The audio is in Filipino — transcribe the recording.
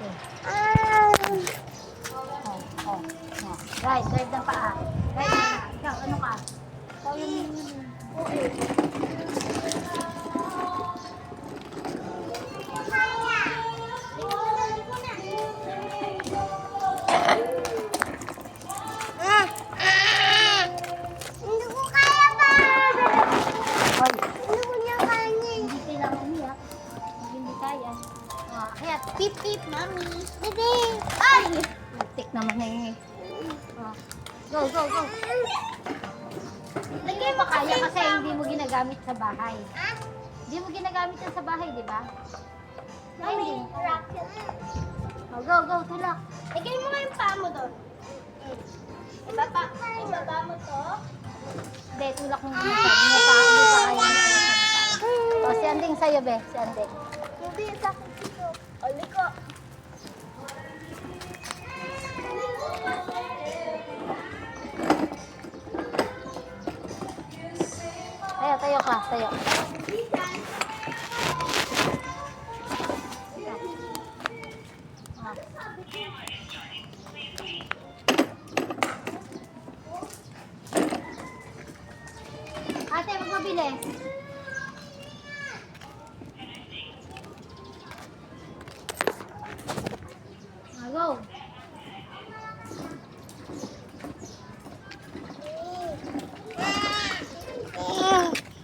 Okay. Oh. Right ng paa. Right na. Ikaw, ano ka? Ikaw yung... Hindi ko kaya pa. Hoy, Hindi ko niya kaya. hindi kailangan niya. Hindi kaya. Kaya, Pip pip, mami. Dede. Ay! tik naman na yun eh. Go. Hindi mo kaya kasi hindi mo ginagamit sa bahay. Ah? Hindi mo ginagamit yan sa bahay, di ba? Ay, Mami, hindi. rocket. Go, tulak. Lagay mo nga yung paa mo doon. Ibaba mo to. Hindi, tulak mo muna. Hindi mo pa kaya. O, si Anding sa'yo, be. Si Anding. Hindi, sa akin dito. O, liko. Tayo ka. Ate, magpabilis.